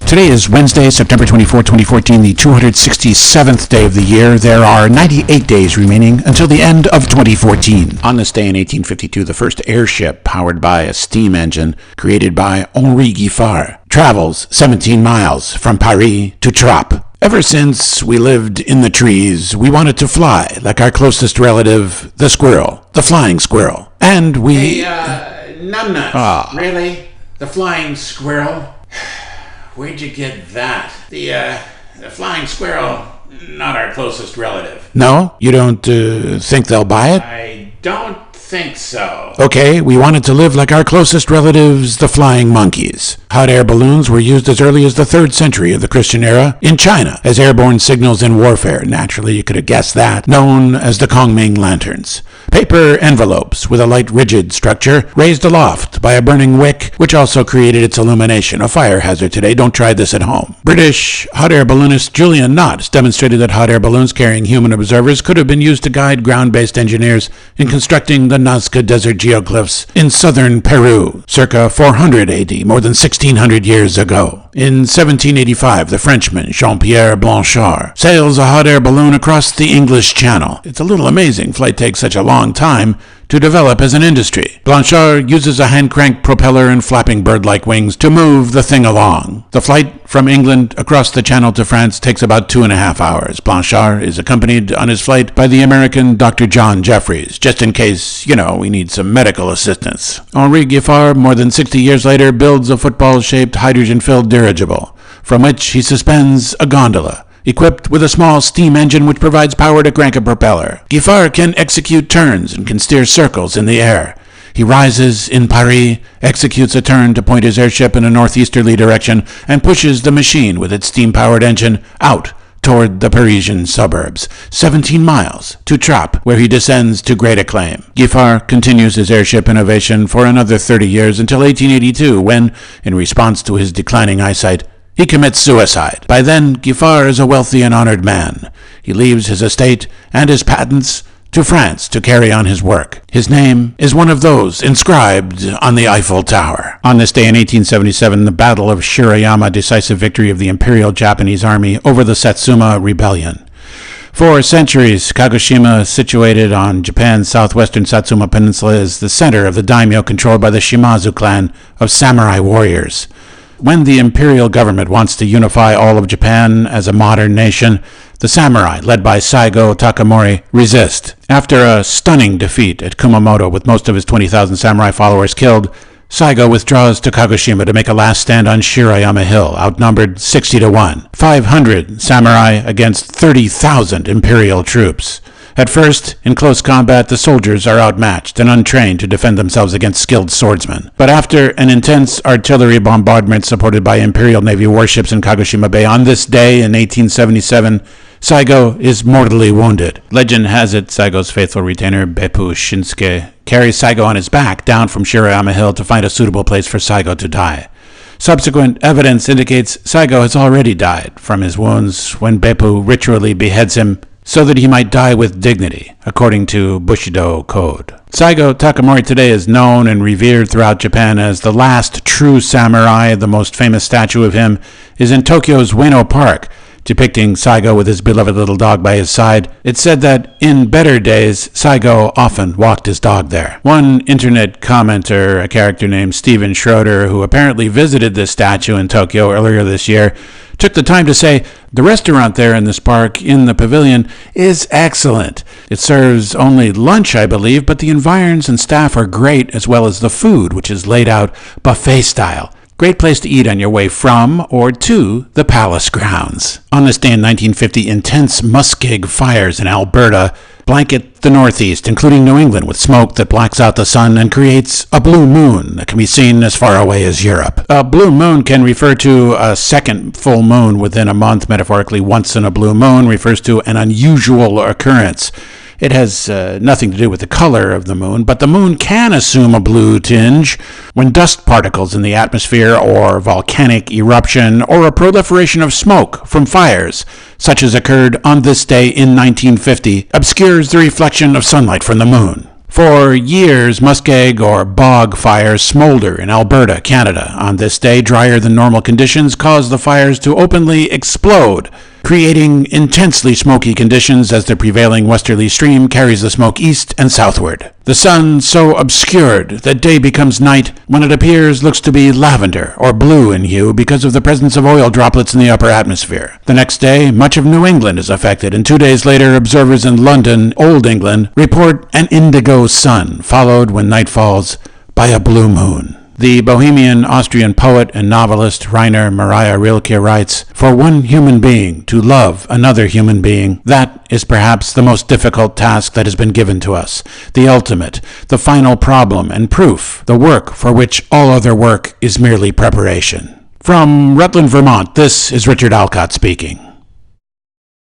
Today is Wednesday, September 24, 2014, the 267th day of the year. There are 98 days remaining until the end of 2014. On this day in 1852, the first airship, powered by a steam engine, created by Henri Giffard, travels 17 miles from Paris to Trappes. Ever since we lived in the trees, we wanted to fly like our closest relative, the squirrel, the flying squirrel. And we... Hey, numbnuts. Really? The flying squirrel? Where'd you get that? The flying squirrel, not our closest relative. No? You don't think they'll buy it? I don't think so. Okay, we wanted to live like our closest relatives, the flying monkeys. Hot air balloons were used as early as the 3rd century of the Christian era in China as airborne signals in warfare. Naturally, you could have guessed that. Known as the Kongming lanterns. Paper envelopes with a light rigid structure raised aloft by a burning wick, which also created its illumination. A fire hazard today. Don't try this at home. British hot air balloonist Julian Knott demonstrated that hot air balloons carrying human observers could have been used to guide ground-based engineers in constructing the Nazca Desert geoglyphs in southern Peru, circa 400 AD, more than 1600 years ago. In 1785, the Frenchman Jean-Pierre Blanchard sails a hot air balloon across the English Channel. It's a little amazing flight takes such a long time to develop as an industry. Blanchard uses a hand-crank propeller and flapping bird-like wings to move the thing along. The flight from England across the Channel to France takes about 2.5 hours. Blanchard is accompanied on his flight by the American Dr. John Jeffries, just in case, we need some medical assistance. Henri Giffard, more than 60 years later, builds a football-shaped hydrogen-filled dirigible, from which he suspends a gondola, equipped with a small steam engine which provides power to crank a propeller. Giffard can execute turns and can steer circles in the air. He rises in Paris, executes a turn to point his airship in a northeasterly direction, and pushes the machine with its steam-powered engine out toward the Parisian suburbs, 17 miles to Trappes, where he descends to great acclaim. Giffard continues his airship innovation for another 30 years until 1882, when, in response to his declining eyesight, he commits suicide. By then, Giffard is a wealthy and honored man. He leaves his estate and his patents to France to carry on his work. His name is one of those inscribed on the Eiffel Tower. On this day in 1877, the Battle of Shirayama, decisive victory of the Imperial Japanese Army over the Satsuma Rebellion. For centuries, Kagoshima, situated on Japan's southwestern Satsuma Peninsula, is the center of the daimyo controlled by the Shimazu clan of samurai warriors. When the imperial government wants to unify all of Japan as a modern nation, the samurai, led by Saigo Takamori, resist. After a stunning defeat at Kumamoto with most of his 20,000 samurai followers killed, Saigo withdraws to Kagoshima to make a last stand on Shirayama Hill, outnumbered 60-1. 500 samurai against 30,000 imperial troops. At first, in close combat, the soldiers are outmatched and untrained to defend themselves against skilled swordsmen. But after an intense artillery bombardment supported by Imperial Navy warships in Kagoshima Bay, on this day in 1877, Saigo is mortally wounded. Legend has it Saigo's faithful retainer, Beppu Shinsuke, carries Saigo on his back down from Shirayama Hill to find a suitable place for Saigo to die. Subsequent evidence indicates Saigo has already died from his wounds when Beppu ritually beheads him so that he might die with dignity, according to Bushido code. Saigo Takamori today is known and revered throughout Japan as the last true samurai. The most famous statue of him is in Tokyo's Ueno Park, depicting Saigo with his beloved little dog by his side. It's said that in better days, Saigo often walked his dog there. One internet commenter, a character named Steven Schroeder, who apparently visited this statue in Tokyo earlier this year, took the time to say, the restaurant there in this park, in the pavilion, is excellent. It serves only lunch, I believe, but the environs and staff are great, as well as the food, which is laid out buffet style. Great place to eat on your way from or to the palace grounds. On this day in 1950, intense muskeg fires in Alberta blanket the Northeast, including New England, with smoke that blacks out the sun and creates a blue moon that can be seen as far away as Europe. A blue moon can refer to a second full moon within a month. Metaphorically, once in a blue moon refers to an unusual occurrence. It has nothing to do with the color of the moon, but the moon can assume a blue tinge when dust particles in the atmosphere or volcanic eruption or a proliferation of smoke from fires, such as occurred on this day in 1950, obscures the reflection of sunlight from the moon. For years, muskeg or bog fires smolder in Alberta, Canada. On this day, drier than normal conditions cause the fires to openly explode, creating intensely smoky conditions as the prevailing westerly stream carries the smoke east and southward. The sun, so obscured that day becomes night, when it appears looks to be lavender or blue in hue because of the presence of oil droplets in the upper atmosphere. The next day, much of New England is affected, and 2 days later, observers in London, Old England, report an indigo sun, followed, when night falls, by a blue moon. The Bohemian Austrian poet and novelist Rainer Maria Rilke writes, "For one human being to love another human being, that is perhaps the most difficult task that has been given to us, the ultimate, the final problem and proof, the work for which all other work is merely preparation." From Rutland, Vermont, this is Richard Alcott speaking.